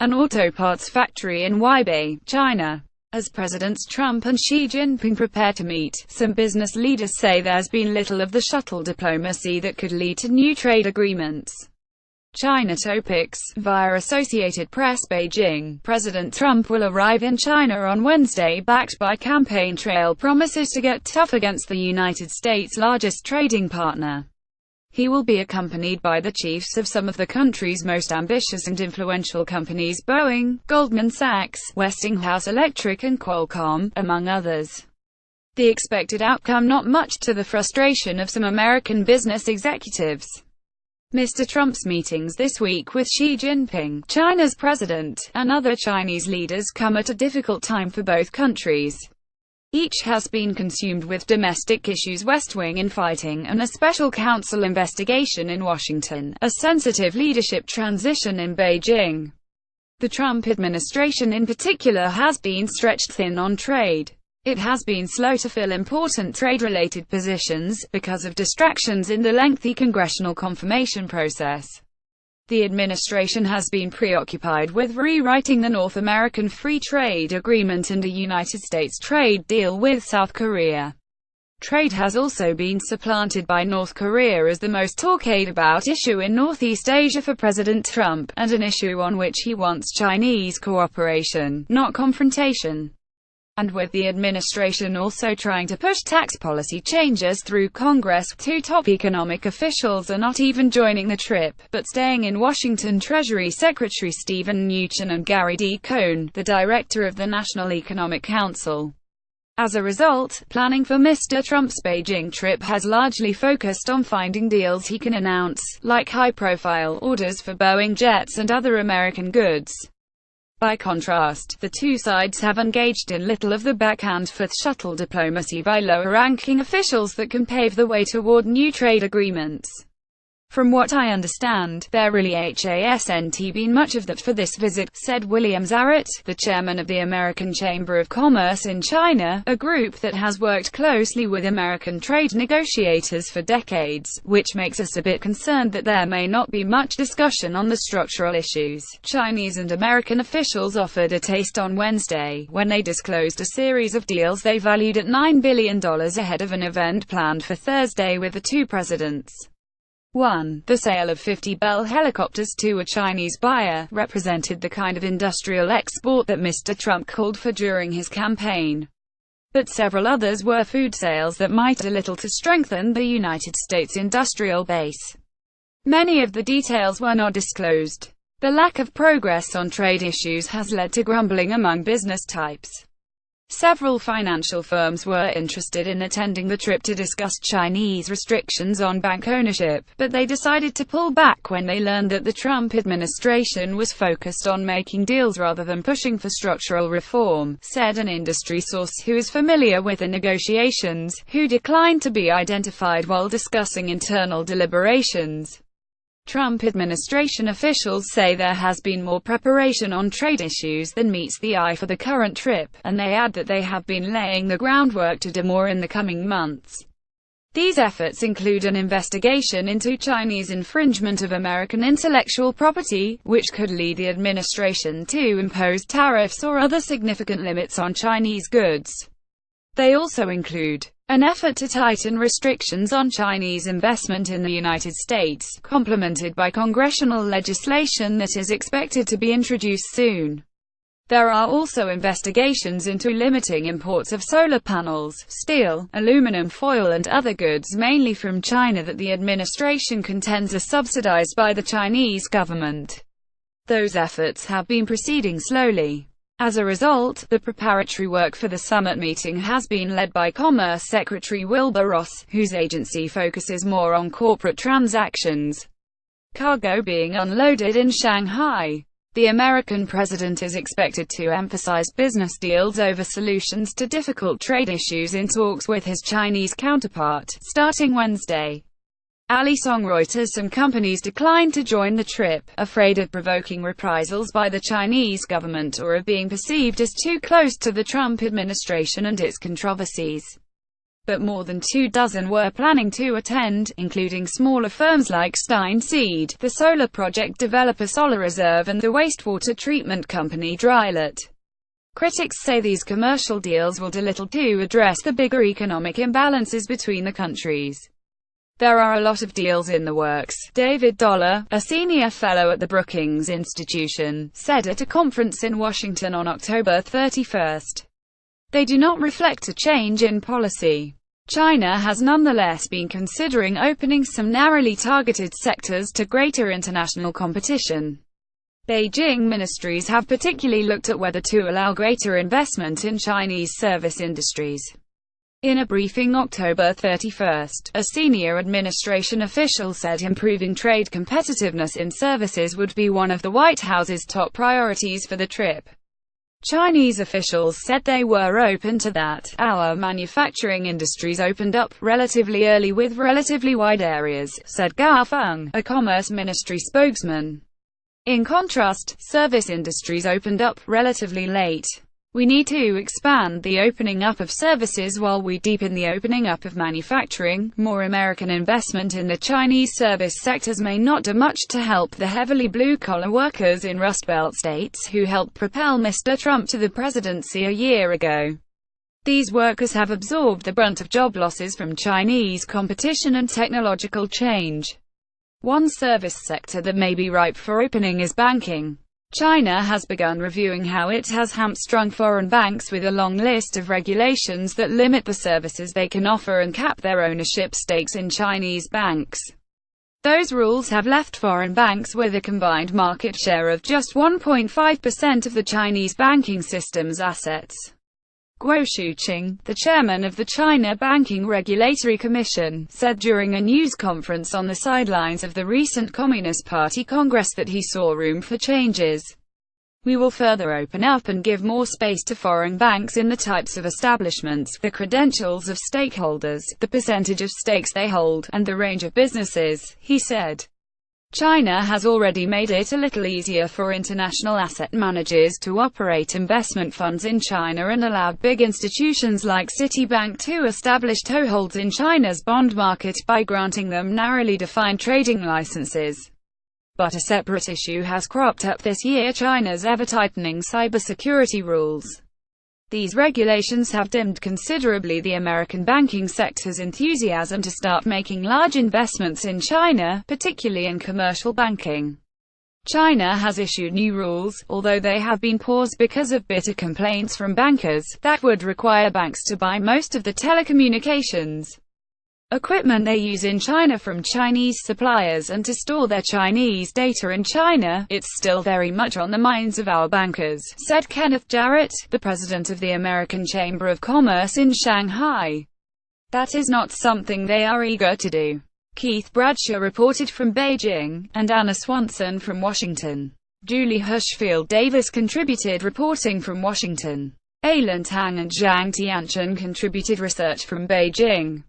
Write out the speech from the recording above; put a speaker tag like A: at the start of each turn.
A: an auto parts factory in Huaibei, China. As Presidents Trump and Xi Jinping prepare to meet, some business leaders say there's been little of the shuttle diplomacy that could lead to new trade agreements. China topics. Via Associated Press, Beijing. President Trump will arrive in China on Wednesday backed by campaign trail promises to get tough against the United States' largest trading partner. He will be accompanied by the chiefs of some of the country's most ambitious and influential companies: Boeing, Goldman Sachs, Westinghouse Electric and Qualcomm, among others. The expected outcome not much to the frustration of some American business executives. Mr. Trump's meetings this week with Xi Jinping, China's president, and other Chinese leaders come at a difficult time for both countries. Each has been consumed with domestic issues, West Wing infighting, and a special counsel investigation in Washington, a sensitive leadership transition in Beijing. The Trump administration in particular has been stretched thin on trade. It has been slow to fill important trade-related positions, because of distractions in the lengthy congressional confirmation process. The administration has been preoccupied with rewriting the North American Free Trade Agreement and a United States trade deal with South Korea. Trade has also been supplanted by North Korea as the most talked about issue in Northeast Asia for President Trump, and an issue on which he wants Chinese cooperation, not confrontation. And with the administration also trying to push tax policy changes through Congress, two top economic officials are not even joining the trip, but staying in Washington: Treasury Secretary Steven Mnuchin and Gary D. Cohn, the director of the National Economic Council. As a result, planning for Mr. Trump's Beijing trip has largely focused on finding deals he can announce, like high-profile orders for Boeing jets and other American goods. By contrast, the two sides have engaged in little of the back-and-forth shuttle diplomacy by lower-ranking officials that can pave the way toward new trade agreements. From what I understand, there really hasn't been much of that for this visit, said William Zarrett, the chairman of the American Chamber of Commerce in China, a group that has worked closely with American trade negotiators for decades, which makes us a bit concerned that there may not be much discussion on the structural issues. Chinese and American officials offered a taste on Wednesday, when they disclosed a series of deals they valued at $9 billion ahead of an event planned for Thursday with the two presidents. 1. The sale of 50 Bell helicopters to a Chinese buyer represented the kind of industrial export that Mr. Trump called for during his campaign. But several others were food sales that might do little to strengthen the United States industrial base. Many of the details were not disclosed. The lack of progress on trade issues has led to grumbling among business types. Several financial firms were interested in attending the trip to discuss Chinese restrictions on bank ownership, but they decided to pull back when they learned that the Trump administration was focused on making deals rather than pushing for structural reform, said an industry source who is familiar with the negotiations, who declined to be identified while discussing internal deliberations. Trump administration officials say there has been more preparation on trade issues than meets the eye for the current trip, and they add that they have been laying the groundwork to do more in the coming months. These efforts include an investigation into Chinese infringement of American intellectual property, which could lead the administration to impose tariffs or other significant limits on Chinese goods. They also include an effort to tighten restrictions on Chinese investment in the United States, complemented by congressional legislation that is expected to be introduced soon. There are also investigations into limiting imports of solar panels, steel, aluminum foil and other goods mainly from China that the administration contends are subsidized by the Chinese government. Those efforts have been proceeding slowly. As a result, the preparatory work for the summit meeting has been led by Commerce Secretary Wilbur Ross, whose agency focuses more on corporate transactions. Cargo being unloaded in Shanghai. The American president is expected to emphasize business deals over solutions to difficult trade issues in talks with his Chinese counterpart, starting Wednesday. Ali Song Reuters. Some companies declined to join the trip, afraid of provoking reprisals by the Chinese government or of being perceived as too close to the Trump administration and its controversies. but more than 24 were planning to attend, including smaller firms like Stein Seed, the solar project developer Solar Reserve, and the wastewater treatment company Drylet. Critics say these commercial deals will do little to address the bigger economic imbalances between the countries. There are a lot of deals in the works, David Dollar, a senior fellow at the Brookings Institution, said at a conference in Washington on October 31. They do not reflect a change in policy. China has nonetheless been considering opening some narrowly targeted sectors to greater international competition. Beijing ministries have particularly looked at whether to allow greater investment in Chinese service industries. In a briefing October 31, a senior administration official said improving trade competitiveness in services would be one of the White House's top priorities for the trip. Chinese officials said they were open to that. Our manufacturing industries opened up relatively early with relatively wide areas, said Gao Feng, a Commerce Ministry spokesman. In contrast, service industries opened up relatively late. We need to expand the opening up of services while we deepen the opening up of manufacturing. More American investment in the Chinese service sectors may not do much to help the heavily blue-collar workers in Rust Belt states who helped propel Mr. Trump to the presidency a year ago. These workers have absorbed the brunt of job losses from Chinese competition and technological change. One service sector that may be ripe for opening is banking. China has begun reviewing how it has hamstrung foreign banks with a long list of regulations that limit the services they can offer and cap their ownership stakes in Chinese banks. Those rules have left foreign banks with a combined market share of just 1.5% of the Chinese banking system's assets. Guo Shuqing, the chairman of the China Banking Regulatory Commission, said during a news conference on the sidelines of the recent Communist Party Congress that he saw room for changes. We will further open up and give more space to foreign banks in the types of establishments, the credentials of stakeholders, the percentage of stakes they hold, and the range of businesses, he said. China has already made it a little easier for international asset managers to operate investment funds in China and allowed big institutions like Citibank to establish toeholds in China's bond market by granting them narrowly defined trading licenses. But a separate issue has cropped up this year: China's ever-tightening cybersecurity rules. These regulations have dimmed considerably the American banking sector's enthusiasm to start making large investments in China, particularly in commercial banking. China has issued new rules, although they have been paused because of bitter complaints from bankers, that would require banks to buy most of the telecommunications equipment they use in China from Chinese suppliers and to store their Chinese data in China. It's still very much on the minds of our bankers, said Kenneth Jarrett, the president of the American Chamber of Commerce in Shanghai. That is not something they are eager to do. Keith Bradshaw reported from Beijing, and Anna Swanson from Washington. Julie Hirschfield Davis contributed reporting from Washington. Aileen Tang and Zhang Tianchen contributed research from Beijing.